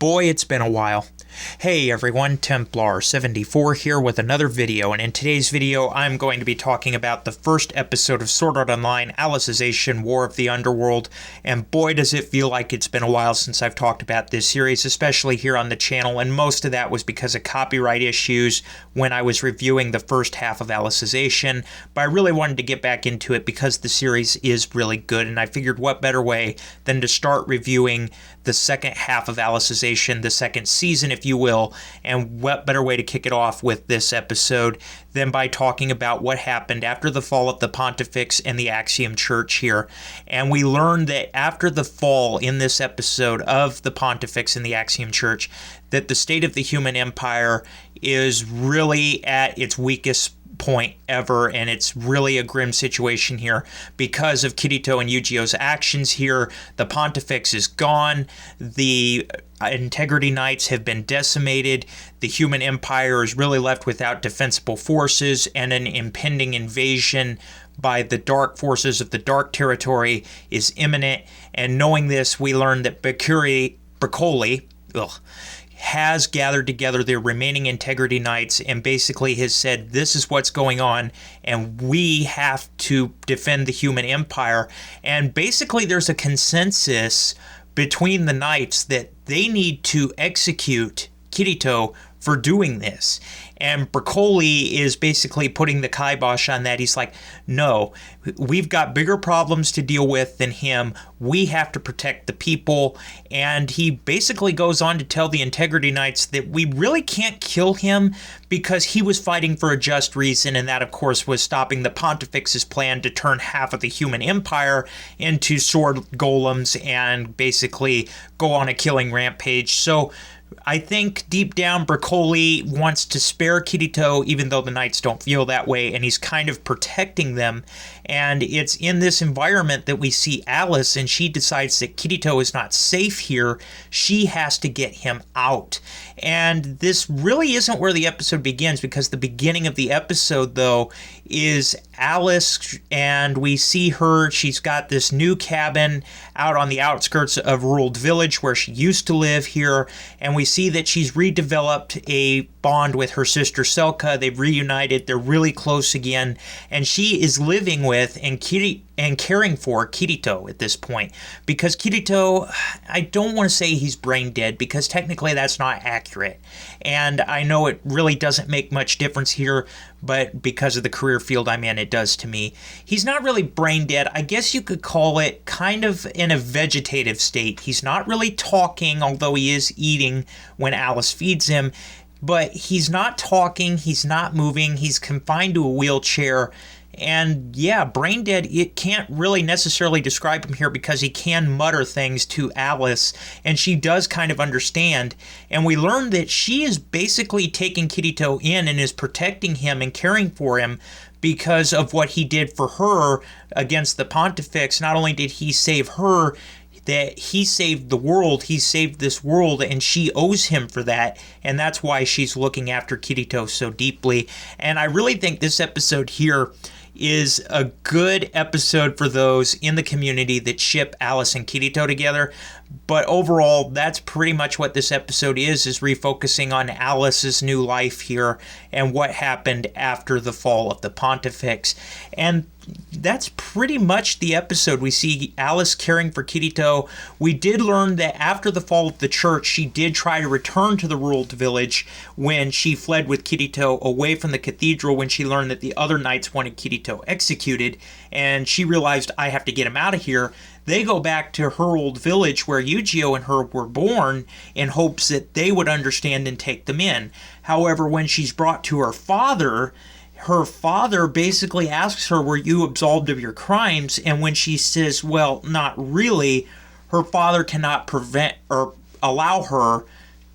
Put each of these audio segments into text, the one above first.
Boy, it's been a while. Hey everyone, Templar74 here with another video, and in today's video I'm going to be talking about the first episode of Sword Art Online, Alicization War of the Underworld, and boy does it feel like it's been a while since I've talked about this series, especially here on the channel, and most of that was because of copyright issues when I was reviewing the first half of Alicization, but I really wanted to get back into it because the series is really good, and I figured what better way than to start reviewing the second half of Alicization, the second season if you will, and what better way to kick it off with this episode than by talking about what happened after the fall of the Pontifex and the Axiom Church here. And we learned that after the fall in this episode of the Pontifex and the Axiom Church, that the state of the human empire is really at its weakest point ever, and it's really a grim situation here because of Kirito and Yu-Gi-Oh's actions here. The Pontifex is gone, the Integrity Knights have been decimated, the human empire is really left without defensible forces, and an impending invasion by the dark forces of the Dark Territory is imminent. And knowing this, we learned that Broccoli has gathered together the remaining Integrity Knights and basically has said, this is what's going on and we have to defend the human empire. And basically there's a consensus between the Knights that they need to execute Kirito for doing this. And Broccoli is basically putting the kibosh on that. He's like, no, we've got bigger problems to deal with than him. We have to protect the people. And he basically goes on to tell the Integrity Knights that we really can't kill him because he was fighting for a just reason. And that, of course, was stopping the Pontifex's plan to turn half of the human empire into sword golems and basically go on a killing rampage. So I think deep down Broccoli wants to spare Kirito, even though the Knights don't feel that way, and he's kind of protecting them. And it's in this environment that we see Alice, and she decides that Kirito is not safe here. She has to get him out. And this really isn't where the episode begins, because the beginning of the episode, though, is Alice, and we see her. She's got this new cabin out on the outskirts of Ruled Village where she used to live here, and we see that she's redeveloped a bond with her sister Selka. They've reunited. They're really close again, and she is living with and caring for Kirito at this point, because Kirito, I don't want to say he's brain dead because technically that's not accurate, and I know it really doesn't make much difference here, but because of the career field I'm in, it does to me. He's not really brain dead. I guess you could call it kind of in a vegetative state. He's not really talking, although he is eating when Alice feeds him, but he's not talking, he's not moving, he's confined to a wheelchair. And yeah, brain dead, it can't really necessarily describe him here because he can mutter things to Alice, and she does kind of understand. And we learn that she is basically taking Kirito in and is protecting him and caring for him because of what he did for her against the Pontifex. Not only did he save her, that he saved the world, he saved this world, and she owes him for that, and that's why she's looking after Kirito so deeply. And I really think this episode here is a good episode for those in the community that ship Alice and Kirito together. But overall, that's pretty much what this episode is refocusing on Alice's new life here and what happened after the fall of the Pontifex. And that's pretty much the episode. We see Alice caring for Kirito. We did learn that after the fall of the church, she did try to return to the Ruled Village when she fled with Kirito away from the cathedral when she learned that the other knights wanted Kirito executed, and she realized, I have to get him out of here. They go back to her old village where Yu-Gi-Oh and her were born in hopes that they would understand and take them in. However, when she's brought to her father basically asks her, were you absolved of your crimes? And when she says, well, not really, her father cannot prevent or allow her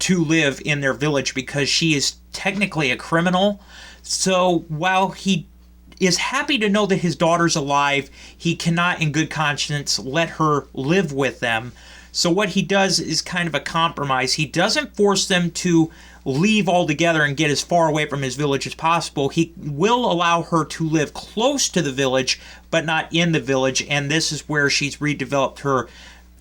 to live in their village because she is technically a criminal. So while he is happy to know that his daughter's alive, he cannot in good conscience let her live with them. So what he does is kind of a compromise. He doesn't force them to leave altogether and get as far away from his village as possible. He will allow her to live close to the village, but not in the village, and this is where she's redeveloped her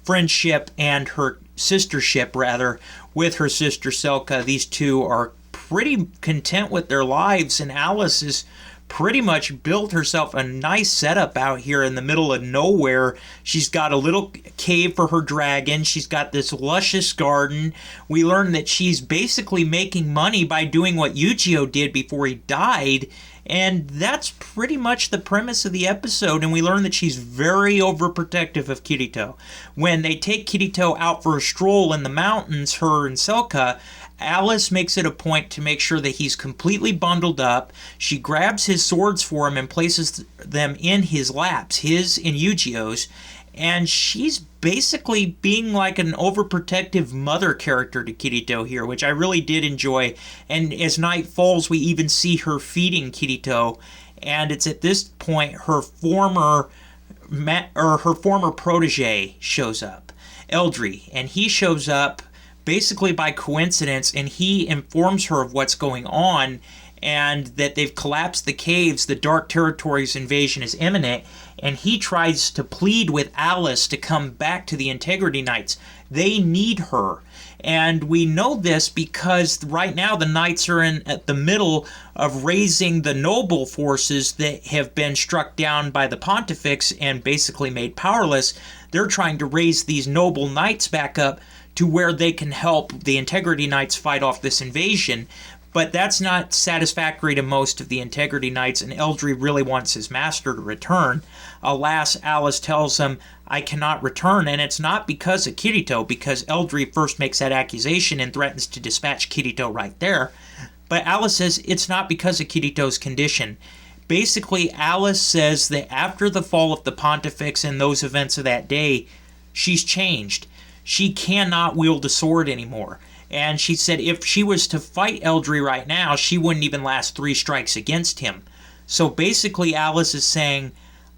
friendship and her sistership, rather, with her sister Selka. These two are pretty content with their lives, and Alice is pretty much built herself a nice setup out here in the middle of nowhere. She's got a little cave for her dragon. She's got this luscious garden. We learn that she's basically making money by doing what Yu-Gi-Oh did before he died. And that's pretty much the premise of the episode. And we learn that she's very overprotective of Kirito. When they take Kirito out for a stroll in the mountains, her and Selka, Alice makes it a point to make sure that he's completely bundled up. She grabs his swords for him and places them in his laps, his and Yu-Gi-Oh's, and she's basically being like an overprotective mother character to Kirito here, which I really did enjoy. And as night falls, we even see her feeding Kirito, and it's at this point her former protege shows up, Eldry, and he shows up basically by coincidence, and he informs her of what's going on and that they've collapsed the caves, the Dark Territories invasion is imminent, and he tries to plead with Alice to come back to the Integrity Knights. They need her. And we know this because right now the Knights are at the middle of raising the noble forces that have been struck down by the Pontifex and basically made powerless. They're trying to raise these noble Knights back up to where they can help the Integrity Knights fight off this invasion. But that's not satisfactory to most of the Integrity Knights, and Eldry really wants his master to return. Alas, Alice tells him, I cannot return, and it's not because of Kirito, because Eldry first makes that accusation and threatens to dispatch Kirito right there. But Alice says it's not because of Kirito's condition. Basically, Alice says that after the fall of the Pontifex and those events of that day, she's changed. She cannot wield a sword anymore. And she said if she was to fight Eldry right now, she wouldn't even last 3 strikes against him. So basically Alice is saying,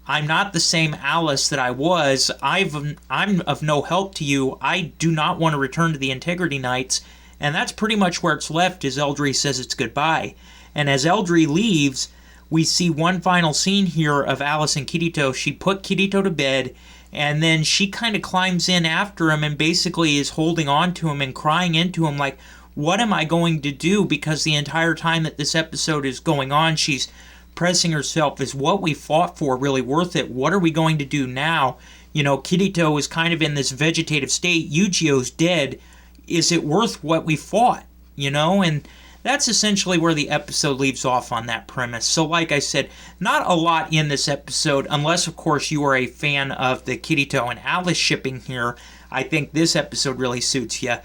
I'm not the same Alice that I was. I'm of no help to you. I do not want to return to the Integrity Knights. And that's pretty much where it's left as Eldry says it's goodbye. And as Eldry leaves, we see one final scene here of Alice and Kirito. She put Kirito to bed, and then she kind of climbs in after him and basically is holding on to him and crying into him like, what am I going to do? Because the entire time that this episode is going on, she's pressing herself, is what we fought for really worth it? What are we going to do now? You know, Kirito is kind of in this vegetative state. Yu-Gi-Oh's dead. Is it worth what we fought? You know, and that's essentially where the episode leaves off on that premise. So like I said, not a lot in this episode, unless of course you are a fan of the Kirito and Alice shipping here. I think this episode really suits you.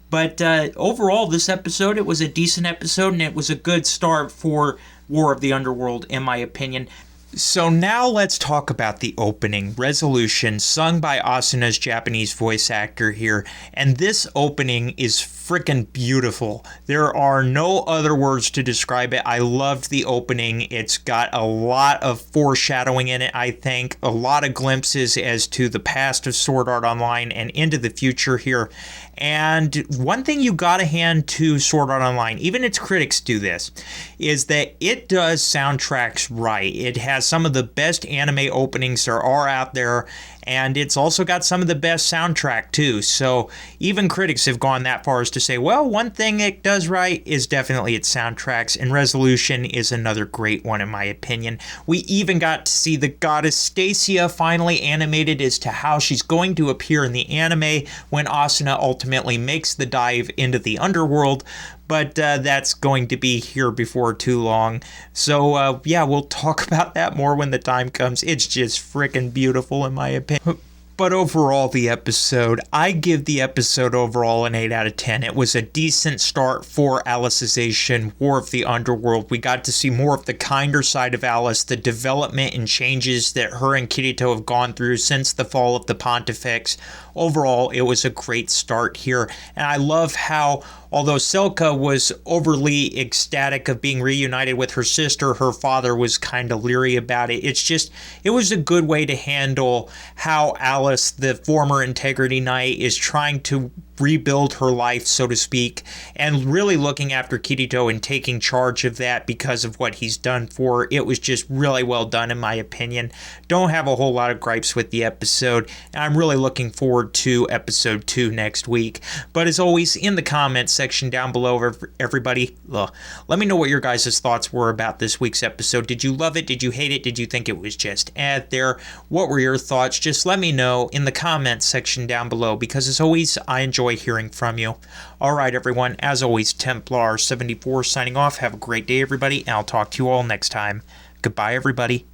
But overall, this episode, it was a decent episode, and it was a good start for War of the Underworld, in my opinion. So now let's talk about the opening, Resolution, sung by Asuna's Japanese voice actor here. And this opening is freaking beautiful. There are no other words to describe it. I loved the opening. It's got a lot of foreshadowing in it, I think. A lot of glimpses as to the past of Sword Art Online and into the future here. And one thing you gotta hand to Sword Art Online, even its critics do this, is that it does soundtracks right. It has some of the best anime openings there are out there, and it's also got some of the best soundtrack too. So even critics have gone that far as to say, well, one thing it does right is definitely its soundtracks, and Resolution is another great one in my opinion. We even got to see the goddess Stacia finally animated as to how she's going to appear in the anime when Asuna ultimately makes the dive into the underworld. But that's going to be here before too long. So, yeah, we'll talk about that more when the time comes. It's just freaking beautiful in my opinion. But overall, the episode, I give the episode overall an 8 out of 10. It was a decent start for Alicization War of the Underworld. We got to see more of the kinder side of Alice, the development and changes that her and Kirito have gone through since the fall of the Pontifex. Overall, it was a great start here. And I love how, although Selka was overly ecstatic of being reunited with her sister, her father was kind of leery about it. It was a good way to handle how Alice, the former Integrity Knight, is trying to rebuild her life, so to speak, and really looking after Kirito and taking charge of that because of what he's done for her. It was just really well done, in my opinion. Don't have a whole lot of gripes with the episode. I'm really looking forward to episode 2 next week. But as always, in the comments section down below, everybody, let me know what your guys' thoughts were about this week's episode. Did you love it? Did you hate it? Did you think it was just there? What were your thoughts? Just let me know in the comments section down below, because as always, I enjoy hearing from you. Alright everyone, as always, Templar74 signing off. Have a great day everybody, and I'll talk to you all next time. Goodbye everybody.